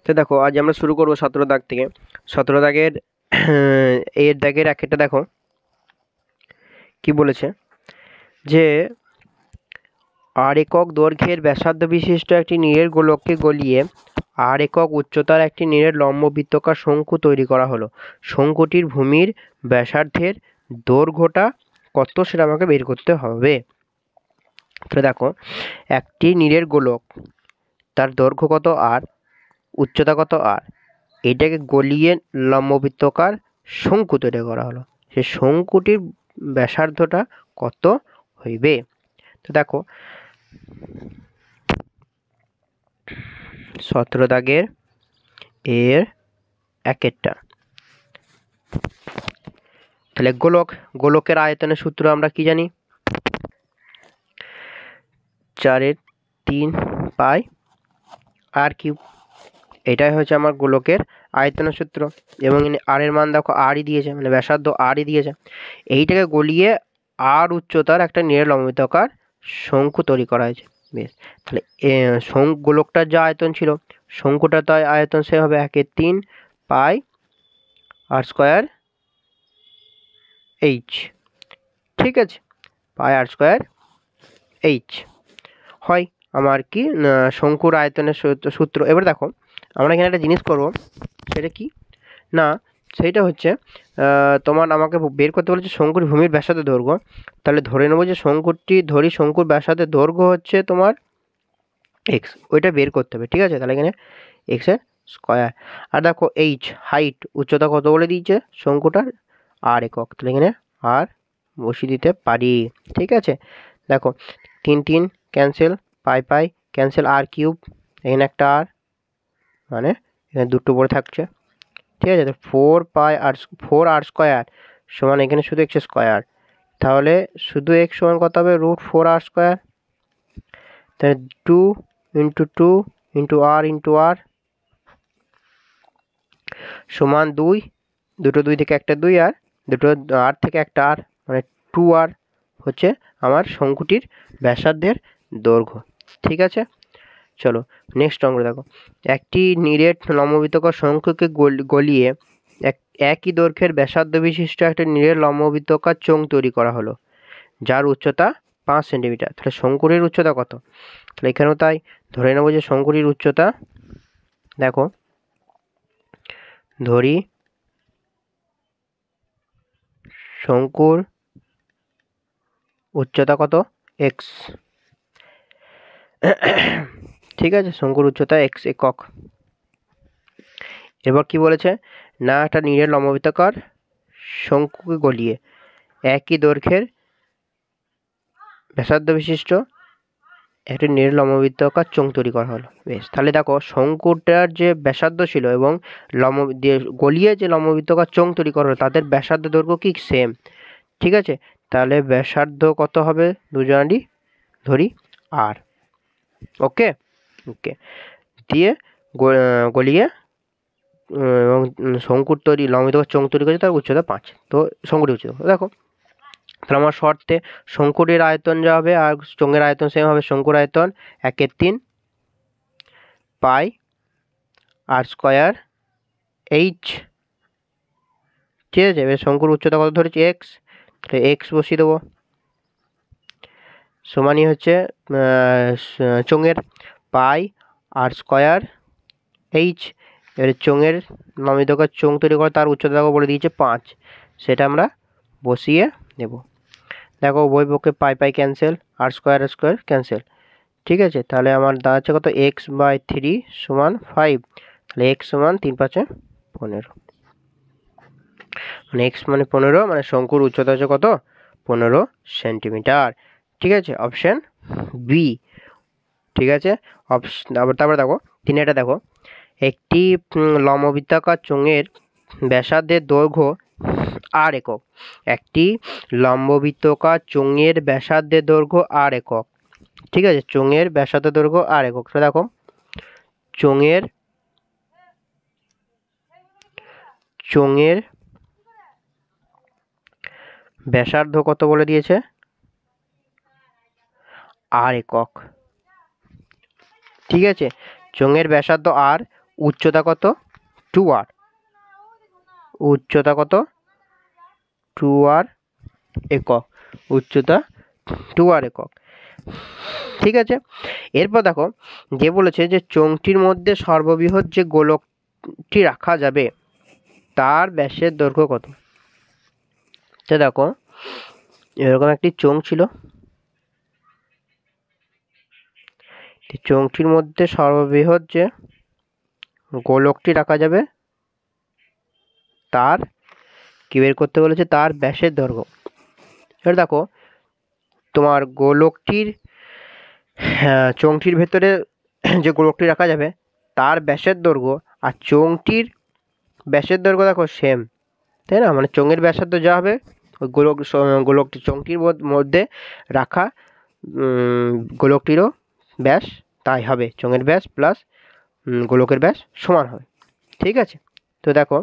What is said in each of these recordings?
তো দেখো আজ আমরা শুরু করবো 17 দাগ থেকে। 17 দাগের এর দাগের একটা দেখো কি বলেছে, যে আর একক দৈর্ঘ্যের ব্যাসার্ধ বিশিষ্ট একটি নীরের গোলককে গলিয়ে আর একক উচ্চতার একটি নীরের লম্ব বৃত্তাকার শঙ্কু তৈরি করা হলো। শঙ্কুটির ভূমির ব্যাসার্ধের দৈর্ঘ্যটা কত সেটা আমাকে বের করতে হবে। তো দেখো, একটি নীরের গোলক, তার দৈর্ঘ্য কত আর, উচ্চতা কত আর, এটাকে গলিয়ে লম্ববৃত্তাকার শঙ্কু তৈরি করা হলো। সেই শঙ্কুটির ব্যাসার্ধটা কত হইবে। তো দেখো 17 দাগের এর একেরটা, তাহলে গোলকের আয়তনের সূত্র আমরা কি জানি, 4/3 পাই আর কিউব। এটাই হচ্ছে আমার গোলকের আয়তনের সূত্র, এবং আর এর মান দেখো আরই দিয়েছে, মানে ব্যাসার্ধ আরই দিয়েছে। এইটাকে গলিয়ে আর উচ্চতার একটা নীরের লম্ববৃত্তাকার শঙ্কু তৈরি করা হয়েছে। বেশ, তাহলে গোলকটার যা আয়তন ছিল, শঙ্কুটার তো আয়তন সে হবে 1/3 পাই আর স্কোয়ার এইচ। ঠিক আছে, পাই আর স্কোয়ার এইচ হয় আমার কি শঙ্কুর আয়তনের সূত্র। এবার দেখো আমরা এখানে একটা জিনিস করব, সেটা কি না, সেইটা হচ্ছে তোমার আমাকে বের করতে বলেছে শঙ্কুর ভূমির ব্যাসার্ধ দৈর্ঘ্য। তাহলে ধরে নেবো যে শঙ্কুর ব্যাসার্ধের দৈর্ঘ্য হচ্ছে তোমার এক্স, ওইটা বের করতে হবে। ঠিক আছে, তাহলে এখানে এক্সের স্কোয়ার। আর দেখো এইচ হাইট, উচ্চতা কত বলে দিয়েছে শঙ্কুটার, আর একক, তাহলে এখানে আর বসিয়ে দিতে পারি। ঠিক আছে, দেখো 3 ক্যান্সেল, পাই ক্যান্সেল, আর কিউব, এখানে একটা আর, মানে এখানে দুটো পড়ে থাকছে। ঠিক আছে, তো 4 আর স্কোয়ার সমান এখানে শুধু এক্স স্কোয়ার, তাহলে শুধু এক্স সমান কত হবে, √4 আর স্কোয়ার। তাহলে 2 × 2 × আর সমান 2, দুটো 2 থেকে একটা 2, আর দুটো আর থেকে একটা আর, মানে 2r হচ্ছে আমার শঙ্কুটির ব্যাসার্ধের দৈর্ঘ্য। ঠিক আছে, চলো নেক্সট অঙ্ক দেখো। একটি নীরের লম্ববৃত্তাকার শঙ্কুকে গলিয়ে একই দৈর্ঘ্যের ব্যাসার্ধ বিশিষ্ট একটা নীরের লম্ববৃত্তাকার চোঙ তৈরি করা হলো, যার উচ্চতা 5 সেন্টিমিটার। তাহলে শঙ্কুটির উচ্চতা কত? তাহলে এখানেও তাই, ধরে নেবো যে শঙ্কুটির উচ্চতা, দেখো ধরি শঙ্কুর উচ্চতা কত, এক্স। ঠিক আছে, শঙ্কুর উচ্চতা এক্স একক। এবার কি বলেছে না, একটা নীরের লম্ববৃত্তাকার শঙ্কুকে গলিয়ে একই দৈর্ঘ্যের ব্যাসার্ধ বিশিষ্ট একটা নীরের লম্ববৃত্তাকার চোঙ তৈরি করা হলো। বেশ, তাহলে দেখো শঙ্কুটার যে ব্যাসার্ধ ছিল এবং গলিয়ে যে লম্ববৃত্তাকার চোঙ তৈরি করা হলো, তাদের ব্যাসার্ধ দৈর্ঘ্য কি সেম। ঠিক আছে, তাহলে ব্যাসার্ধ কত হবে দুজনেরই, ধরি আর। ওকে দিয়ে গলিয়ে এবং শঙ্কুর তৈরি লম্ববৃত্তাকার চোঙ তৈরি করেছে, তার উচ্চতা 5। তো শঙ্কুটির উচ্চতা দেখো, তাহলে আমার শর্তে শঙ্কুটির আয়তন যা হবে আর চোঙের আয়তন সেম হবে। শঙ্কুর আয়তন 1/3 পাই আর স্কোয়ার এইচ। ঠিক আছে, এবার শঙ্কুর উচ্চতা কত ধরেছি, এক্স, তাহলে এক্স বসিয়ে দেবো, সমানই হচ্ছে চোঙের পাই আর স্কোয়ার এইচ। এবারে চোঙের লম্ববৃত্তাকার চোঙ তৈরি করে তার উচ্চতা বলে দিয়েছে 5, সেটা আমরা বসিয়ে দেব। দেখো উভয় পক্ষে পাই ক্যান্সেল, আর স্কোয়ার ক্যান্সেল। ঠিক আছে, তাহলে আমার দাঁড়াচ্ছে কত, x/3 সমান 5। তাহলে x সমান 3×5 = 15, মানে x মানে 15, মানে শঙ্কুর উচ্চতা হচ্ছে কত, 15 সেন্টিমিটার। ঠিক আছে, অপশন বি। ঠিক আছে, তারপরে দেখো 3 দেখো, একটি লম্ববৃত্তাকার চোঙের ব্যাসার্ধের দৈর্ঘ্য আর একক। একটি লম্ববৃত্তাকার চোঙের ব্যাসার্ধের দৈর্ঘ্য আর একক। ঠিক আছে, চোঙের ব্যাসার্ধ দৈর্ঘ্য আর একক। দেখো চোঙের ব্যাসার্ধ কত বলে দিয়েছে, আর একক। ঠিক আছে, চোঙের ব্যাসার্ধ আর, উচ্চতা কত, 2r, উচ্চতা কত, 2r একক, উচ্চতা 2r একক। ঠিক আছে, এরপর দেখো যে বলেছে যে চোঙটির মধ্যে সর্ববৃহৎ যে গোলকটি রাখা যাবে তার ব্যাসের দৈর্ঘ্য কত। তো দেখো এরকম একটি চোঙ ছিল, চোঙটির মধ্যে সর্ববৃহৎ যে গোলকটি রাখা যাবে তার কি বের করতে বলেছে, তার ব্যাসের দৈর্ঘ্য। এবার দেখো তোমার গোলকটির চোঙটির ভেতরে যে গোলকটি রাখা যাবে তার ব্যাসের দৈর্ঘ্য আর চোঙটির ব্যাসের দৈর্ঘ্য দেখো সেম, তাই না? মানে চোঙের ব্যাসার্ধ যা হবে ওই গোলকটি চোঙটির মধ্যে রাখা গোলকটিরও ব্যাস তাই হবে, চোঙের ব্যাস প্লাস গোলকের ব্যাস সমান হবে। ঠিক আছে, তো দেখো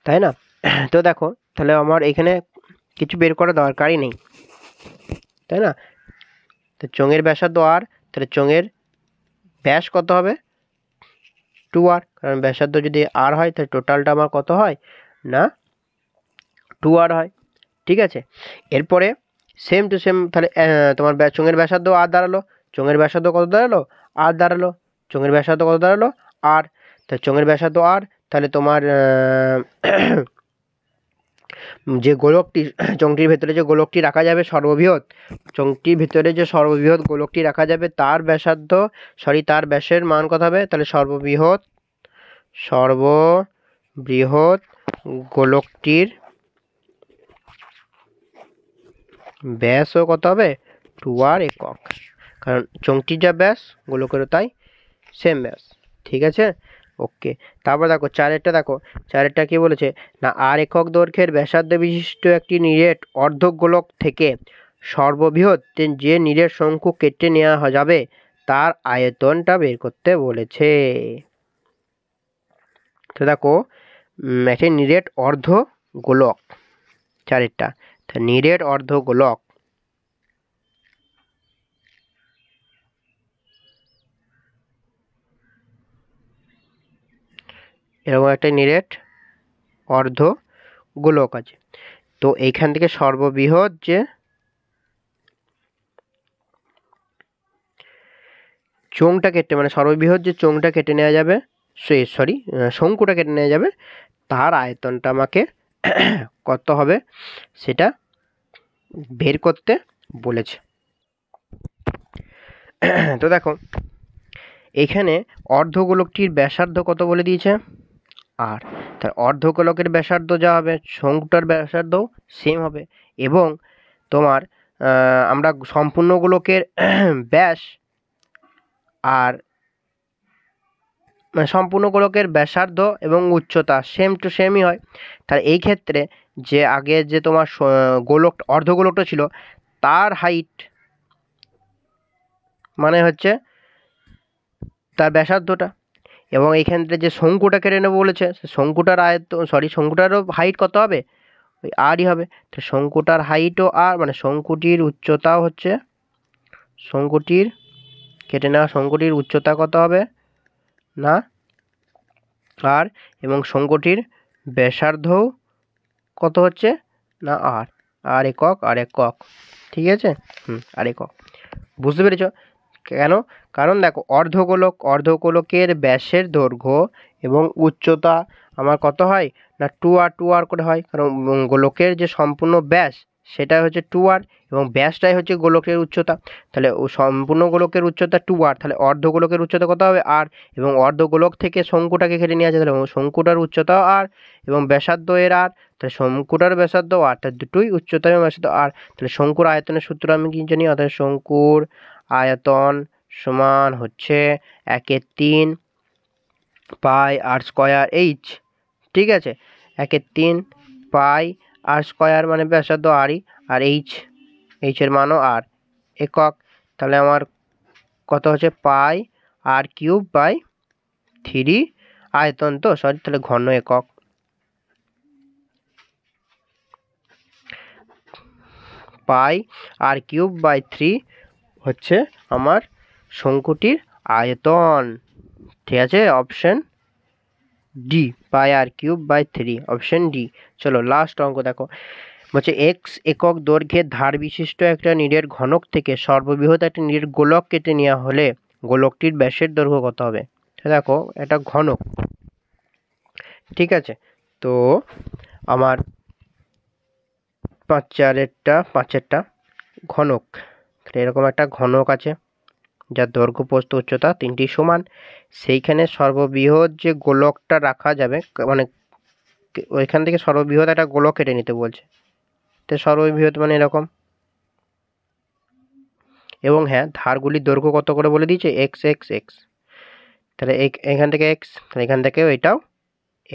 তাই না? তো দেখো তাহলে আমার এখানে কিছু বের করার দরকারই নেই, তাই না? তো চোঙের ব্যাসার্ধ আর, তাহলে চোঙের ব্যাস কত হবে, 2r, কারণ ব্যাসার্ধ যদি আর হয় তাহলে টোটালটা আমার কত হয় না 2r হয়। ঠিক আছে, এরপরে সেম টু সেম তাহলে তোমার চোঙের ব্যাসার্ধ আর দাঁড়ালো, চোঙের ব্যাসার্ধ কত দাঁড়ালো, আর দাঁড়ালো, চোঙের ব্যাসার্ধ কত দাঁড়ালো, আর, তাহলে চোঙের ব্যাসার্ধ আর, তাহলে তোমার যে গোলকটি চোঙটির ভেতরে যে গোলকটি রাখা যাবে সর্ববৃহৎ, চোঙটির ভিতরে যে সর্ববৃহৎ গোলকটি রাখা যাবে তার ব্যাসার্ধ তার ব্যাসের মান কত হবে, তাহলে সর্ববৃহৎ গোলকটির ব্যাসও কত হবে, 2r একক, কারণ চোঙটির যা ব্যাস গোলকেরও তাই সেম ব্যাস। ঠিক আছে, ওকে। তারপর দেখো চারেরটা কি বলেছে না, আর একক দৈর্ঘ্যের ব্যাসার্ধ বিশিষ্ট একটি নিরেট অর্ধগোলক থেকে সর্ববৃহৎ যে নিরেট শঙ্কু কেটে নেওয়া যাবে তার আয়তনটা বের করতে বলেছে। তো দেখো একটি নিরেট অর্ধগোলক, চারেরটা নিরেট অর্ধগোলক, এরকম একটা নিরেট অর্ধগোলক আছে। তো এইখান থেকে সর্ববৃহৎ যে চোঙটা কেটে মানে সর্ববৃহৎ যে চোঙটা কেটে নেওয়া যাবে, শঙ্কুটা কেটে নেওয়া যাবে তার আয়তনটা আমাকে কত হবে সেটা বের করতে বলেছে। তো দেখো এখানে অর্ধগোলকটির ব্যাসার্ধ কত বলে দিয়েছে, আর তার অর্ধগোলকের ব্যাসার্ধ যা হবে শঙ্কুটার ব্যাসার্ধও সেম হবে, এবং তোমার আমরা সম্পূর্ণ গোলকের ব্যাস আর মানে সম্পূর্ণ গোলকের ব্যাসার্ধ এবং উচ্চতা সেম টু সেমই হয়। তাহলে এই ক্ষেত্রে যে আগে যে তোমার অর্ধগোলকটা ছিল তার হাইট মানে হচ্ছে তার ব্যাসার্ধটা, এবং এইখান থেকে যে শঙ্কুটা কেটে নেবো বলেছে শঙ্কুটারও হাইট কত হবে, ওই আরই হবে। তো শঙ্কুটার হাইটও আর, মানে শঙ্কুটির উচ্চতাও হচ্ছে শঙ্কুটির উচ্চতা কত হবে না আর, এবং শঙ্কুটির ব্যাসার্ধও কত হচ্ছে না আর একক। ঠিক আছে, আর একক। বুঝতে পেরেছ কেন? কারণ দেখো অর্ধগোলকের ব্যাসের দৈর্ঘ্য এবং উচ্চতা আমার কত হয় না 2r করে হয়, কারণ গোলকের যে সম্পূর্ণ ব্যাস সেটা হচ্ছে 2r এবং ব্যাসটাই হচ্ছে গোলকের উচ্চতা। তাহলে সম্পূর্ণ গোলকের উচ্চতা 2r, তাহলে অর্ধগোলকের উচ্চতা কত হবে আর, এবং অর্ধগোলক থেকে শঙ্কুটাকে কেটে নিয়ে আছে, তাহলে শঙ্কুটার উচ্চতাও আর এবং ব্যাসার্ধ এর আর, তাহলে শঙ্কুটার ব্যাসার্ধ আর, তার দুটোই উচ্চতা এবং ব্যাসার্ধ আর। তাহলে শঙ্কুর আয়তনের সূত্র আমি কি জানি, অর্থাৎ শঙ্কুর আয়তন সমান হচ্ছে 1/3 পাই আর স্কয়ার এইচ। ঠিক আছে, 1/3 পাই আর স্কয়ার মানে ব্যাসার্ধ আরই, আর এইচের মানও আর একক। তাহলে আমার কত হচ্ছে পাই আর কিউব বাই 3 আয়তন, তো তাহলে ঘন একক। পাই আর কিউব বাই 3 হচ্ছে আমার শঙ্কুটির আয়তন। ঠিক আছে, option D, pi r cube by 3, option D. চলো লাস্ট অঙ্ক দেখো, বলছে এক্স একক দৈর্ঘ্যের ধার বিশিষ্ট একটা নিরের ঘনক থেকে সর্ববৃহৎ একটা নিরের গোলক কেটে নেওয়া হলে গোলকটির ব্যাসের দৈর্ঘ্য কত হবে? দেখো এটা ঘনক, ঠিক আছে। তো আমার পাঁচেরটা ঘনক, এরকম একটা ঘনক আছে যার দৈর্ঘ্য প্রস্থ উচ্চতা তিনটি সমান, সেইখানে সর্ববৃহৎ যে গোলকটা রাখা যাবে, মানে ওইখান থেকে সর্ববৃহৎ একটা গোলক কেটে নিতে বলছে। তো সর্ববৃহৎ মানে এরকম, এবং হ্যাঁ ধারগুলির দৈর্ঘ্য কত করে বলে দিয়েছে, এক্স এক্স এক্স। তাহলে এখান থেকে এক্স, তাহলে এখান থেকেও এটাও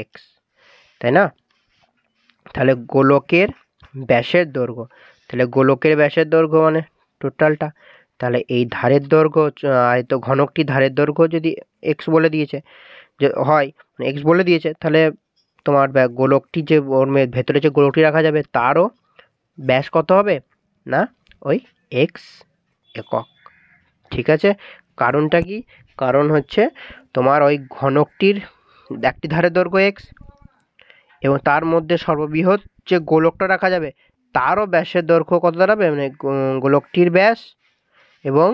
এক্স, তাই না? তাহলে গোলকের ব্যাসের দৈর্ঘ্য, তাহলে গোলকের ব্যাসের দৈর্ঘ্য মানে টোটালটা, তাহলে এই ধারের দৈর্ঘ্য তো ঘনকটি ধারের দৈর্ঘ্য যদি এক্স বলে দিয়েছে যে হয়, মানে এক্স বলে দিয়েছে, তাহলে তোমার গোলকটি যে ওর ভেতরে যে গোলকটি রাখা যাবে তারও ব্যাস কত হবে না ওই এক্স একক। ঠিক আছে, কারণটা কি? কারণ হচ্ছে তোমার ওই ঘনকটির একটি ধারের দৈর্ঘ্য এক্স, এবং তার মধ্যে সর্ববৃহৎ যে গোলকটা রাখা যাবে তারও ব্যাসের দৈর্ঘ্য কত দাঁড়াবে, মানে গোলকটির ব্যাস এবং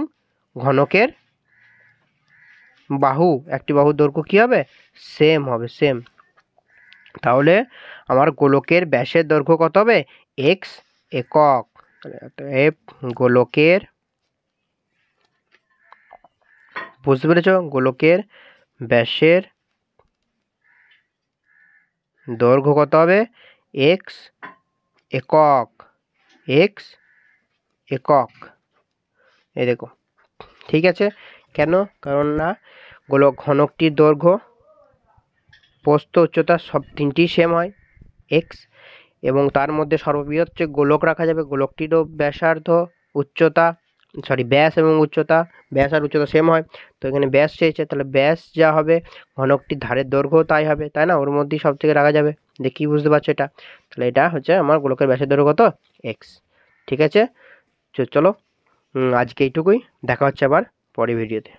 ঘনকের বাহু, একটি বাহুর দৈর্ঘ্য কী হবে, সেম হবে, সেম। তাহলে আমার গোলকের ব্যাসের দৈর্ঘ্য কত হবে, এক্স একক। এফ গোলকের, বুঝতে পেরেছ, গোলকের ব্যাসের দৈর্ঘ্য কত হবে, এক্স একক, এক্স একক। এই দেখো, ঠিক আছে। কেন? কারণ না গোলক ঘনকটির দৈর্ঘ্য প্রস্থ উচ্চতা সব তিনটি সেম হয় এক্স, এবং তার মধ্যে সর্ববৃহৎ যে গোলক রাখা যাবে গোলকটিরও ব্যাসার্ধ উচ্চতা, ব্যাস এবং উচ্চতা, ব্যাস আর উচ্চতা সেম হয়। তো এখানে ব্যাস চেয়েছে, তাহলে ব্যাস যা হবে ঘনকটির ধারের দৈর্ঘ্য তাই হবে, তাই না? ওর মধ্যেই সব থেকে রাখা যাবে। দেখি বুঝতে পারছো এটা? তাহলে এটা হচ্ছে আমার গোলকের ব্যাসের দৈর্ঘ্য কত, এক্স। ঠিক আছে, চলো আজকে এইটুকুই, দেখা হচ্ছে আবার পরের ভিডিওতে।